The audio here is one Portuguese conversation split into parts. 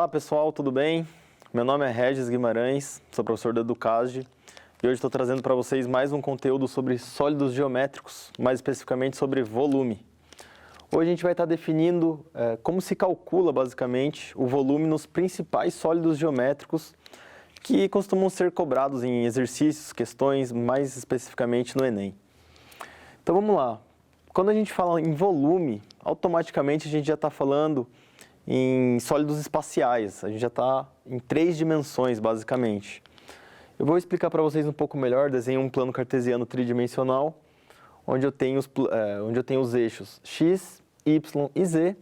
Olá pessoal, tudo bem? Meu nome é Regis Guimarães, sou professor da Educasg e hoje estou trazendo para vocês mais um conteúdo sobre sólidos geométricos, mais especificamente sobre volume. Hoje a gente vai estar definindo como se calcula basicamente o volume nos principais sólidos geométricos que costumam ser cobrados em exercícios, questões, mais especificamente no Enem. Então vamos lá. Quando a gente fala em volume, automaticamente a gente já está falando em sólidos espaciais, a gente já está em 3 dimensões, basicamente. Eu vou explicar para vocês um pouco melhor, desenho um plano cartesiano tridimensional, onde eu tenho os eixos x, y e z,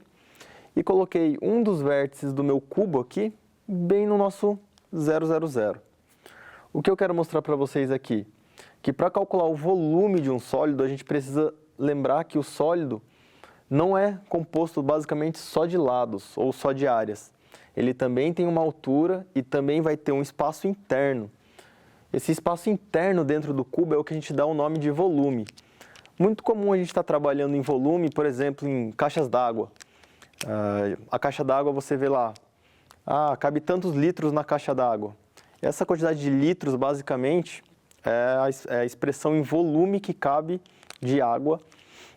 e coloquei um dos vértices do meu cubo aqui, bem no nosso 0, 0, 0. O que eu quero mostrar para vocês aqui? Que para calcular o volume de um sólido, a gente precisa lembrar que o sólido não é composto basicamente só de lados ou só de áreas. Ele também tem uma altura e também vai ter um espaço interno. Esse espaço interno dentro do cubo é o que a gente dá o nome de volume. Muito comum a gente estar trabalhando em volume, por exemplo, em caixas d'água. A caixa d'água você vê lá, cabe tantos litros na caixa d'água. Essa quantidade de litros, basicamente, é a expressão em volume que cabe de água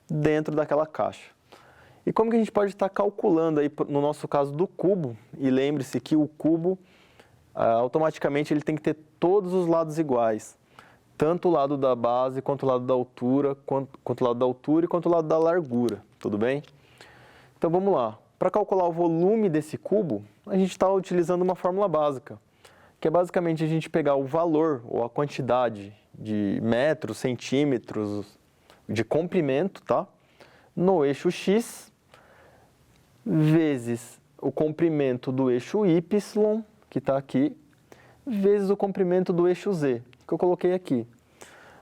dentro daquela caixa. E como que a gente pode estar calculando aí, no nosso caso do cubo, e lembre-se que o cubo, automaticamente, ele tem que ter todos os lados iguais. Tanto o lado da base, quanto o lado da altura, quanto o lado da altura e quanto o lado da largura, tudo bem? Então vamos lá. Para calcular o volume desse cubo, a gente está utilizando uma fórmula básica, que é basicamente a gente pegar o valor, ou a quantidade de metros, centímetros de comprimento, tá? No eixo x, vezes o comprimento do eixo y, que está aqui, vezes o comprimento do eixo z, que eu coloquei aqui.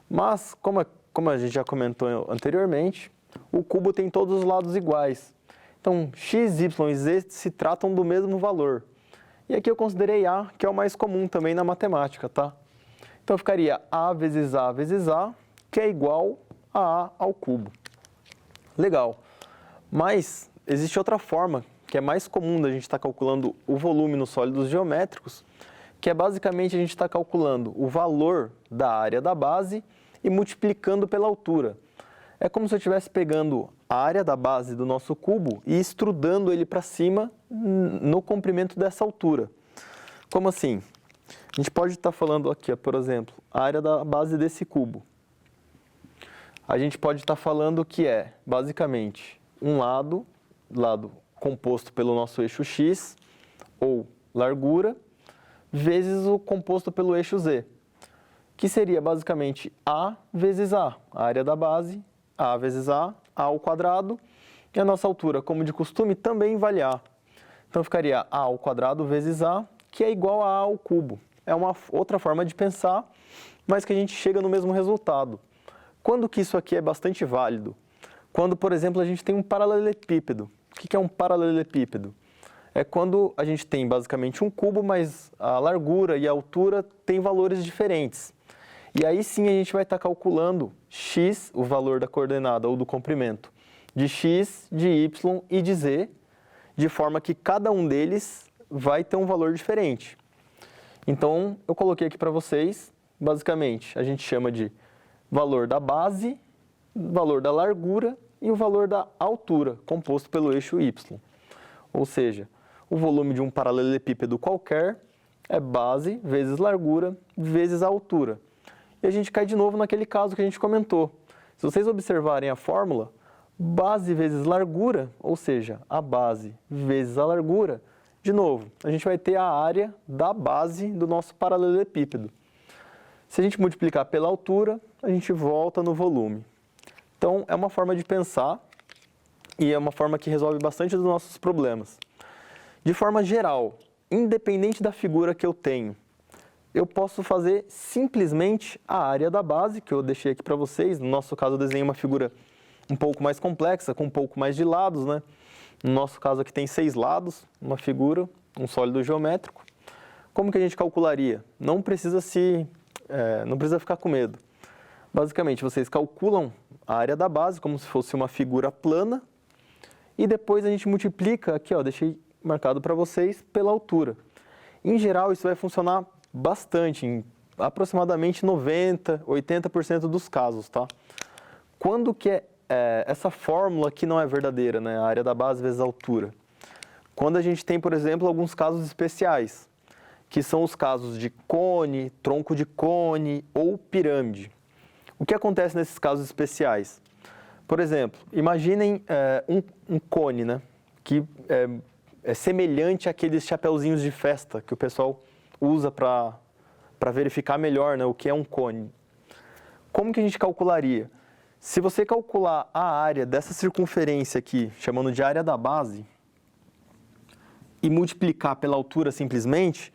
Mas, como a gente já comentou anteriormente, o cubo tem todos os lados iguais. Então, x, y e z se tratam do mesmo valor. E aqui eu considerei A, que é o mais comum também na matemática, tá? Então, ficaria A, que é igual a A ao cubo. Legal. Mas existe outra forma, que é mais comum da gente estar calculando o volume nos sólidos geométricos, que é basicamente a gente estar calculando o valor da área da base e multiplicando pela altura. É como se eu estivesse pegando a área da base do nosso cubo e estrudando ele para cima no comprimento dessa altura. Como assim? A gente pode estar falando aqui, por exemplo, a área da base desse cubo. A gente pode estar falando que é, basicamente, um lado composto pelo nosso eixo x, ou largura, vezes o composto pelo eixo z, que seria basicamente A vezes A área da base, A vezes A ao quadrado, e a nossa altura, como de costume, também vale A. Então ficaria A ao quadrado vezes A, que é igual a A ao cubo. É uma outra forma de pensar, mas que a gente chega no mesmo resultado. Quando que isso aqui é bastante válido? Quando, por exemplo, a gente tem um paralelepípedo. O que é um paralelepípedo? É quando a gente tem basicamente um cubo, mas a largura e a altura têm valores diferentes. E aí sim a gente vai estar calculando x, o valor da coordenada ou do comprimento, de x, de y e de z, de forma que cada um deles vai ter um valor diferente. Então, eu coloquei aqui para vocês, basicamente, a gente chama de valor da base, valor da largura e o valor da altura, composto pelo eixo y. Ou seja, o volume de um paralelepípedo qualquer é base vezes largura vezes a altura. E a gente cai de novo naquele caso que a gente comentou. Se vocês observarem a fórmula, base vezes largura, ou seja, a base vezes a largura, de novo, a gente vai ter a área da base do nosso paralelepípedo. Se a gente multiplicar pela altura, a gente volta no volume. Então, é uma forma de pensar e é uma forma que resolve bastante dos nossos problemas. De forma geral, independente da figura que eu tenho, eu posso fazer simplesmente a área da base, que eu deixei aqui para vocês. No nosso caso, eu desenhei uma figura um pouco mais complexa, com um pouco mais de lados, né? No nosso caso aqui tem 6 lados, uma figura, um sólido geométrico. Como que a gente calcularia? Não precisa ficar com medo. Basicamente, vocês calculam a área da base como se fosse uma figura plana e depois a gente multiplica, aqui ó, deixei marcado para vocês pela altura. Em geral, isso vai funcionar bastante, em aproximadamente 90%, 80% dos casos, tá? Quando que essa fórmula aqui não é verdadeira, né? A área da base vezes a altura. Quando a gente tem, por exemplo, alguns casos especiais, que são os casos de cone, tronco de cone ou pirâmide. O que acontece nesses casos especiais? Por exemplo, imaginem um cone, né? Que é semelhante àqueles chapeuzinhos de festa que o pessoal usa para verificar melhor, né, o que é um cone. Como que a gente calcularia? Se você calcular a área dessa circunferência aqui, chamando de área da base, e multiplicar pela altura simplesmente,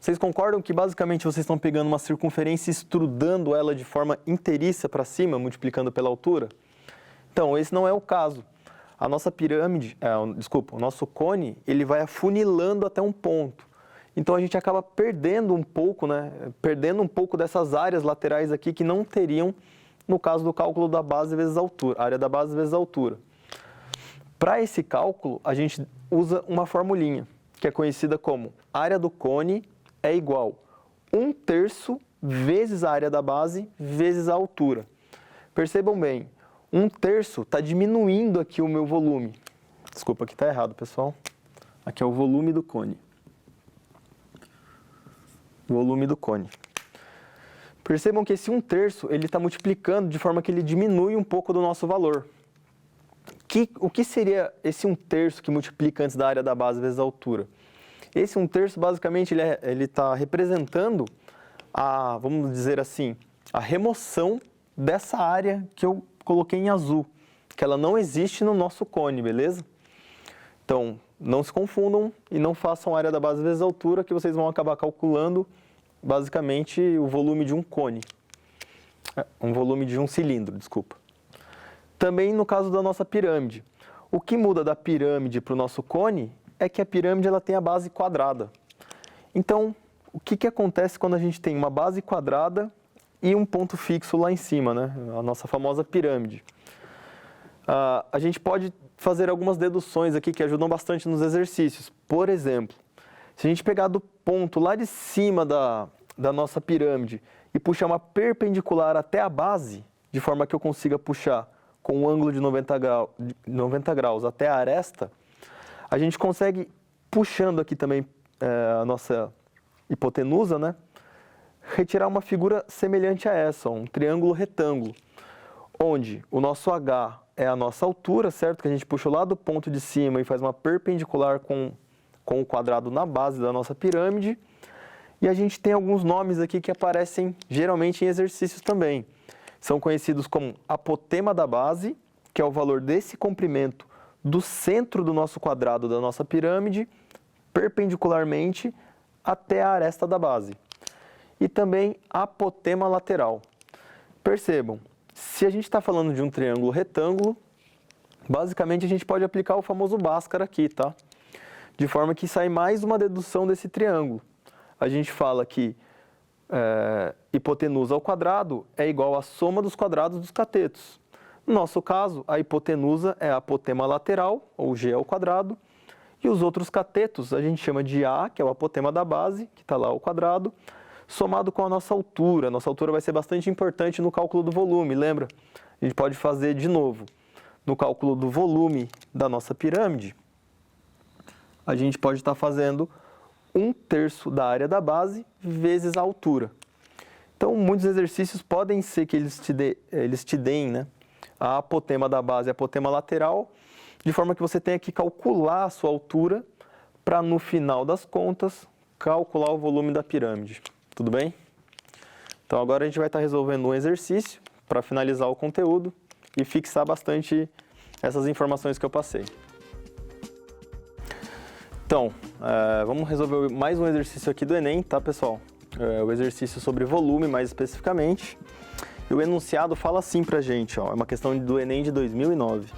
vocês concordam que basicamente vocês estão pegando uma circunferência e estrudando ela de forma inteiriça para cima, multiplicando pela altura? Então, esse não é o caso. A nossa pirâmide, o nosso cone, ele vai afunilando até um ponto. Então, a gente acaba perdendo um pouco, né? Perdendo um pouco dessas áreas laterais aqui que não teriam no caso do cálculo da base vezes a altura, área da base vezes a altura. Para esse cálculo, a gente usa uma formulinha, que é conhecida como área do cone é igual 1/3 vezes a área da base vezes a altura. Percebam bem, 1/3 está diminuindo aqui o meu volume. Desculpa, aqui está errado, pessoal. Aqui é o volume do cone. Volume do cone. Percebam que esse 1/3 ele está multiplicando de forma que ele diminui um pouco do nosso valor. O que seria esse 1/3 que multiplica antes da área da base vezes a altura? Esse 1/3 basicamente ele está representando vamos dizer assim, a remoção dessa área que eu coloquei em azul, que ela não existe no nosso cone, beleza? Então, não se confundam e não façam a área da base vezes a altura, que vocês vão acabar calculando basicamente o volume de um cone. Um volume de um cilindro, desculpa. Também no caso da nossa pirâmide. O que muda da pirâmide para o nosso cone é que a pirâmide ela tem a base quadrada. Então, o que acontece quando a gente tem uma base quadrada e um ponto fixo lá em cima, né? A nossa famosa pirâmide. A gente pode fazer algumas deduções aqui que ajudam bastante nos exercícios. Por exemplo, se a gente pegar do ponto lá de cima da nossa pirâmide e puxar uma perpendicular até a base, de forma que eu consiga puxar com um ângulo de 90 graus até a aresta, a gente consegue, puxando aqui também a nossa hipotenusa, né, retirar uma figura semelhante a essa, um triângulo retângulo, onde o nosso H é a nossa altura, certo? Que a gente puxa lá do ponto de cima e faz uma perpendicular com o quadrado na base da nossa pirâmide. E a gente tem alguns nomes aqui que aparecem geralmente em exercícios também. São conhecidos como apotema da base, que é o valor desse comprimento do centro do nosso quadrado da nossa pirâmide, perpendicularmente até a aresta da base. E também apotema lateral. Percebam, se a gente está falando de um triângulo retângulo, basicamente a gente pode aplicar o famoso Bhaskara aqui, tá? De forma que sai mais uma dedução desse triângulo. A gente fala que hipotenusa ao quadrado é igual à soma dos quadrados dos catetos. No nosso caso, a hipotenusa é a apotema lateral, ou G ao quadrado, e os outros catetos a gente chama de A, que é o apotema da base, que está lá ao quadrado, somado com a nossa altura. A nossa altura vai ser bastante importante no cálculo do volume, lembra? A gente pode fazer de novo. No cálculo do volume da nossa pirâmide, a gente pode estar fazendo 1/3 da área da base vezes a altura. Então, muitos exercícios podem ser que eles te deem, né, a apotema da base e a apotema lateral, de forma que você tenha que calcular a sua altura para, no final das contas, calcular o volume da pirâmide. Tudo bem? Então, agora a gente vai estar resolvendo um exercício para finalizar o conteúdo e fixar bastante essas informações que eu passei. Então, vamos resolver mais um exercício aqui do Enem, tá, pessoal? O exercício sobre volume, mais especificamente. E o enunciado fala assim pra gente, ó, é uma questão do Enem de 2009.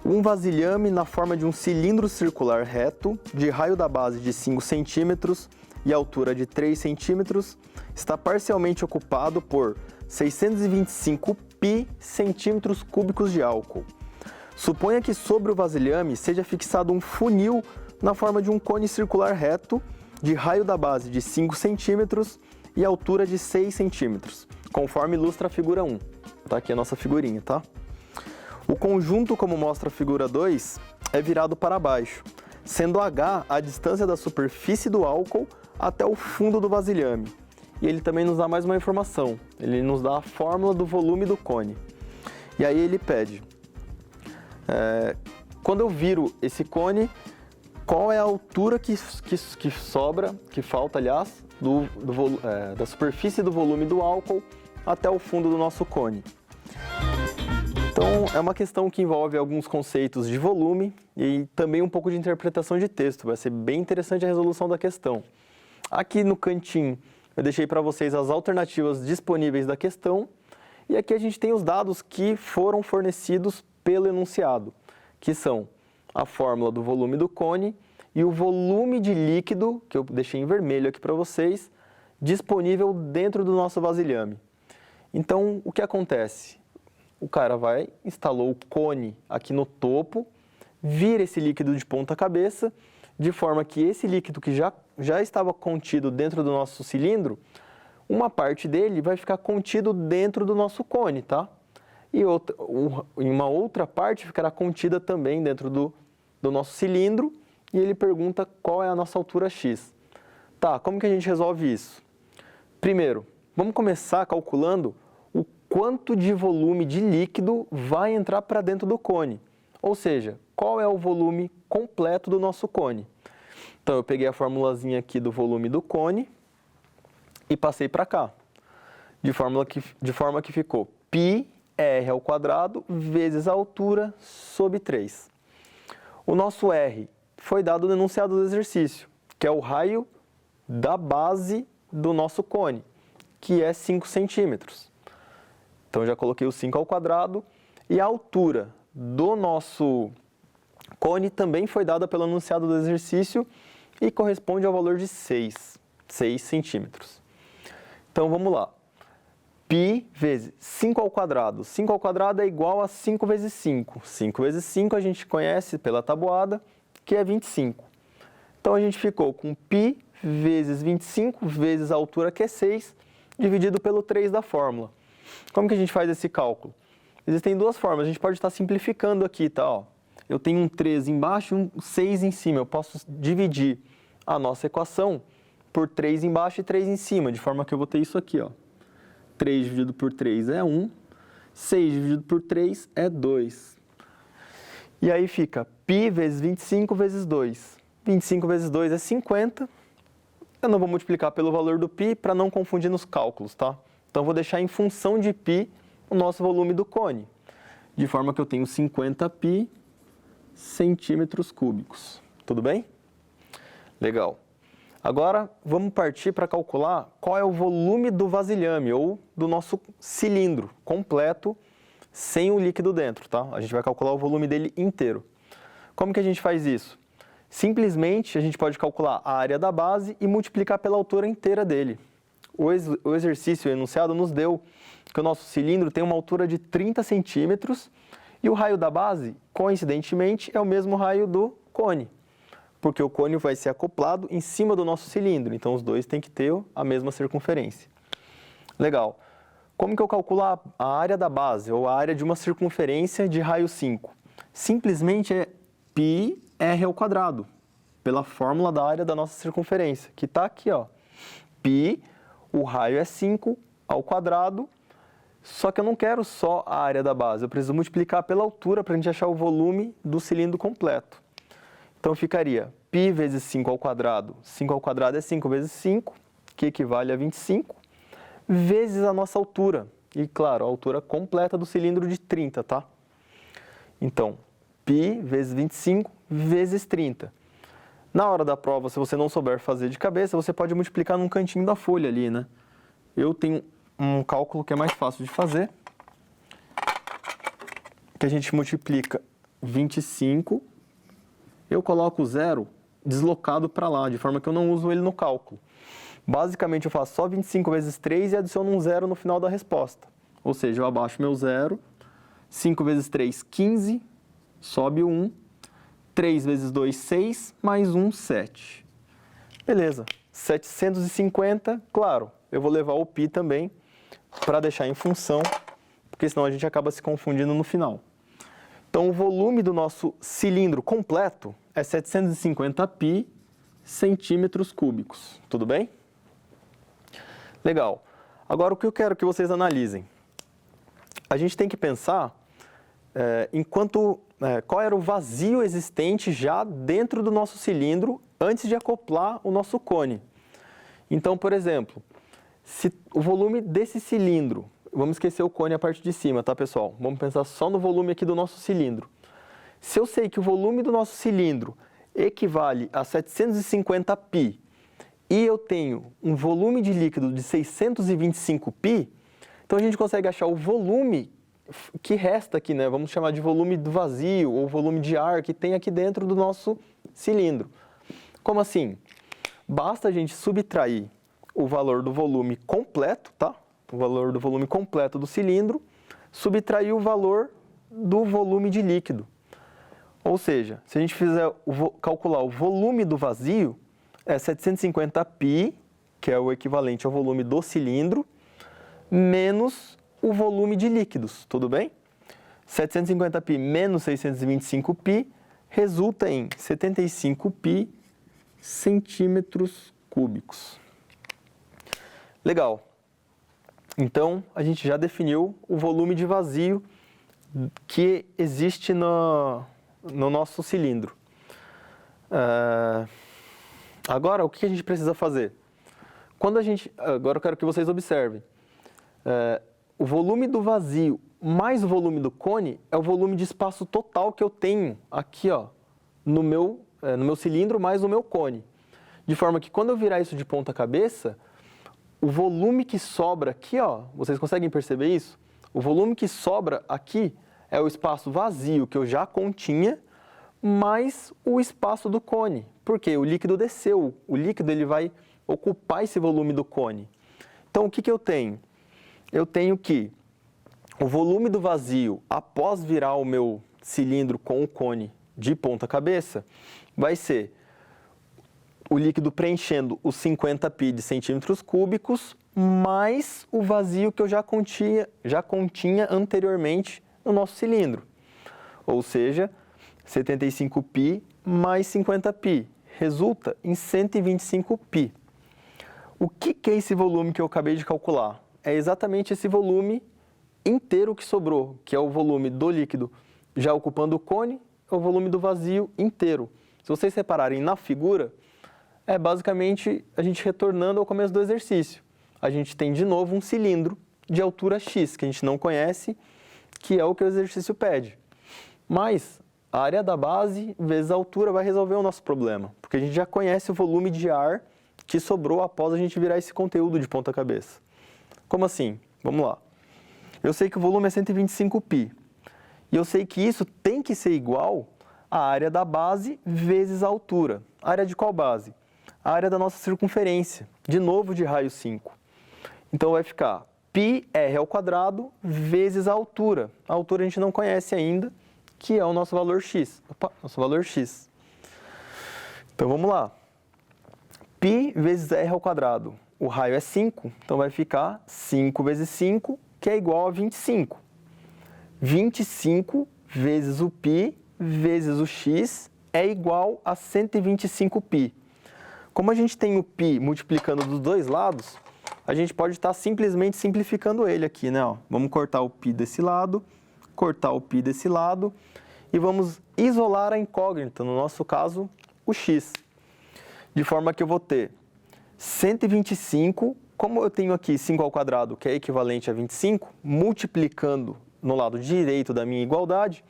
Um vasilhame na forma de um cilindro circular reto, de raio da base de 5 centímetros e altura de 3 centímetros, está parcialmente ocupado por 625 pi centímetros cúbicos de álcool. Suponha que sobre o vasilhame seja fixado um funil na forma de um cone circular reto de raio da base de 5 centímetros e altura de 6 centímetros, conforme ilustra a figura 1. Tá aqui a nossa figurinha, tá? O conjunto, como mostra a figura 2, é virado para baixo, sendo H a distância da superfície do álcool até o fundo do vasilhame. E ele também nos dá mais uma informação, ele nos dá a fórmula do volume do cone. E aí ele pede, quando eu viro esse cone, qual é a altura que falta, aliás, da superfície do volume do álcool até o fundo do nosso cone. Então, é uma questão que envolve alguns conceitos de volume e também um pouco de interpretação de texto. Vai ser bem interessante a resolução da questão. Aqui no cantinho, eu deixei para vocês as alternativas disponíveis da questão. E aqui a gente tem os dados que foram fornecidos pelo enunciado, que são a fórmula do volume do cone e o volume de líquido, que eu deixei em vermelho aqui para vocês, disponível dentro do nosso vasilhame. Então, o que acontece? O cara instalou o cone aqui no topo, vira esse líquido de ponta cabeça, de forma que esse líquido que já estava contido dentro do nosso cilindro, uma parte dele vai ficar contido dentro do nosso cone, tá? E uma outra parte ficará contida também dentro do nosso cilindro, e ele pergunta qual é a nossa altura X. Tá, como que a gente resolve isso? Primeiro, vamos começar calculando o quanto de volume de líquido vai entrar para dentro do cone. Ou seja, qual é o volume completo do nosso cone. Então, eu peguei a formulazinha aqui do volume do cone e passei para cá. De forma que ficou πr² vezes a altura sobre 3. O nosso R foi dado no enunciado do exercício, que é o raio da base do nosso cone, que é 5 centímetros. Então, já coloquei o 5² e a altura do nosso cone também foi dada pelo enunciado do exercício e corresponde ao valor de 6 centímetros. Então, vamos lá. π vezes 5². 5² é igual a 5 vezes 5. 5 vezes 5 a gente conhece pela tabuada, que é 25. Então, a gente ficou com π vezes 25 vezes a altura, que é 6, dividido pelo 3 da fórmula. Como que a gente faz esse cálculo? Existem duas formas, a gente pode estar simplificando aqui, tá? Ó, eu tenho um 3 embaixo e um 6 em cima. Eu posso dividir a nossa equação por 3 embaixo e 3 em cima, de forma que eu vou ter isso aqui, ó. 3 dividido por 3 é 1, 6 dividido por 3 é 2. E aí fica π vezes 25 vezes 2. 25 vezes 2 é 50. Eu não vou multiplicar pelo valor do π para não confundir nos cálculos, tá? Então, eu vou deixar em função de π o nosso volume do cone, de forma que eu tenho 50π centímetros cúbicos. Tudo bem? Legal. Agora, vamos partir para calcular qual é o volume do vasilhame, ou do nosso cilindro completo, sem o líquido dentro, tá? A gente vai calcular o volume dele inteiro. Como que a gente faz isso? Simplesmente, a gente pode calcular a área da base e multiplicar pela altura inteira dele. O exercício enunciado nos deu que o nosso cilindro tem uma altura de 30 centímetros e o raio da base, coincidentemente, é o mesmo raio do cone, porque o cone vai ser acoplado em cima do nosso cilindro, então os dois têm que ter a mesma circunferência. Legal. Como que eu calculo a área da base, ou a área de uma circunferência de raio 5? Simplesmente é πr², pela fórmula da área da nossa circunferência, que está aqui, ó. Π, o raio é 5², só que eu não quero só a área da base, eu preciso multiplicar pela altura para a gente achar o volume do cilindro completo. Então, ficaria π vezes 5². 5² é 5 vezes 5, que equivale a 25, vezes a nossa altura. E, claro, a altura completa do cilindro de 30, tá? Então, π vezes 25 vezes 30. Na hora da prova, se você não souber fazer de cabeça, você pode multiplicar num cantinho da folha ali, né? Eu tenho um cálculo que é mais fácil de fazer, que a gente multiplica 25, eu coloco o zero deslocado para lá, de forma que eu não uso ele no cálculo. Basicamente, eu faço só 25 vezes 3 e adiciono um zero no final da resposta. Ou seja, eu abaixo meu zero, 5 vezes 3, 15, sobe o 1, 3 vezes 2, 6, mais 1, 7. Beleza. 750, claro, eu vou levar o π também para deixar em função, porque senão a gente acaba se confundindo no final. Então, o volume do nosso cilindro completo é 750 π centímetros cúbicos. Tudo bem? Legal. Agora, o que eu quero que vocês analisem? A gente tem que pensar qual era o vazio existente já dentro do nosso cilindro antes de acoplar o nosso cone. Então, por exemplo, se o volume desse cilindro, vamos esquecer o cone a parte de cima, tá, pessoal? Vamos pensar só no volume aqui do nosso cilindro. Se eu sei que o volume do nosso cilindro equivale a 750 π e eu tenho um volume de líquido de 625 π, então a gente consegue achar o volume que resta aqui, né? Vamos chamar de volume do vazio ou volume de ar que tem aqui dentro do nosso cilindro. Como assim? Basta a gente subtrair o valor do volume completo, tá? O valor do volume completo do cilindro, subtrair o valor do volume de líquido. Ou seja, se a gente fizer calcular o volume do vazio, é 750 π, que é o equivalente ao volume do cilindro, menos o volume de líquidos, tudo bem? 750 π menos 625 π resulta em 75 π centímetros cúbicos. Legal. Então, a gente já definiu o volume de vazio que existe no nosso cilindro. Agora, o que a gente precisa fazer? Agora eu quero que vocês observem. O volume do vazio mais o volume do cone é o volume de espaço total que eu tenho aqui, ó, no meu cilindro mais o meu cone. De forma que quando eu virar isso de ponta cabeça, o volume que sobra aqui, ó, vocês conseguem perceber isso? O volume que sobra aqui é o espaço vazio que eu já continha, mais o espaço do cone. Porque o líquido desceu, o líquido ele vai ocupar esse volume do cone. Então, o que eu tenho? Eu tenho que o volume do vazio, após virar o meu cilindro com o cone de ponta cabeça, vai ser o líquido preenchendo os 50 π de centímetros cúbicos, mais o vazio que eu já continha anteriormente no nosso cilindro. Ou seja, 75 π mais 50 π, resulta em 125 π. O que é esse volume que eu acabei de calcular? É exatamente esse volume inteiro que sobrou, que é o volume do líquido já ocupando o cone, é o volume do vazio inteiro. Se vocês repararem na figura, é basicamente a gente retornando ao começo do exercício. A gente tem de novo um cilindro de altura x, que a gente não conhece, que é o que o exercício pede. Mas a área da base vezes a altura vai resolver o nosso problema, porque a gente já conhece o volume de ar que sobrou após a gente virar esse conteúdo de ponta cabeça. Como assim? Vamos lá. Eu sei que o volume é 125 π. E eu sei que isso tem que ser igual à área da base vezes a altura. A área de qual base? A área da nossa circunferência, de novo de raio 5. Então vai ficar πr² vezes a altura. A altura a gente não conhece ainda, que é o nosso valor x. Nosso valor x. Então vamos lá. π vezes r². O raio é 5, então vai ficar 5 vezes 5, que é igual a 25. 25 vezes o π vezes o x é igual a 125 π. Como a gente tem o π multiplicando dos dois lados, a gente pode estar simplesmente simplificando ele aqui, né? Ó, vamos cortar o π desse lado, cortar o π desse lado e vamos isolar a incógnita, no nosso caso, o x. De forma que eu vou ter 125, como eu tenho aqui 5², que é equivalente a 25, multiplicando no lado direito da minha igualdade,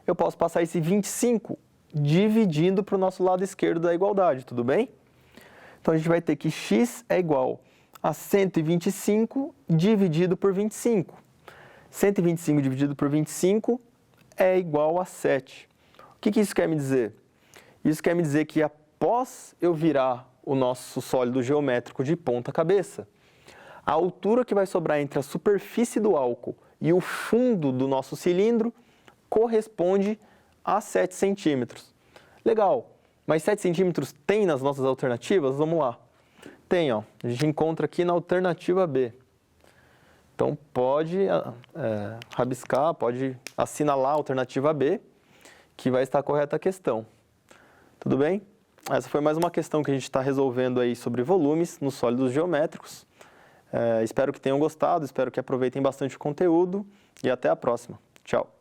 eu posso passar esse 25 dividindo para o nosso lado esquerdo da igualdade, tudo bem? Então, a gente vai ter que x é igual a 125 dividido por 25. 125 dividido por 25 é igual a 7. O que isso quer me dizer? Isso quer me dizer que após eu virar o nosso sólido geométrico de ponta cabeça, a altura que vai sobrar entre a superfície do álcool e o fundo do nosso cilindro corresponde a 7 centímetros. Legal, mas 7 centímetros tem nas nossas alternativas? Vamos lá. Tem, ó. A gente encontra aqui na alternativa B. Então, pode rabiscar, pode assinalar a alternativa B, que vai estar correta a questão. Tudo bem? Essa foi mais uma questão que a gente está resolvendo aí sobre volumes nos sólidos geométricos. Espero que tenham gostado, espero que aproveitem bastante o conteúdo e até a próxima. Tchau!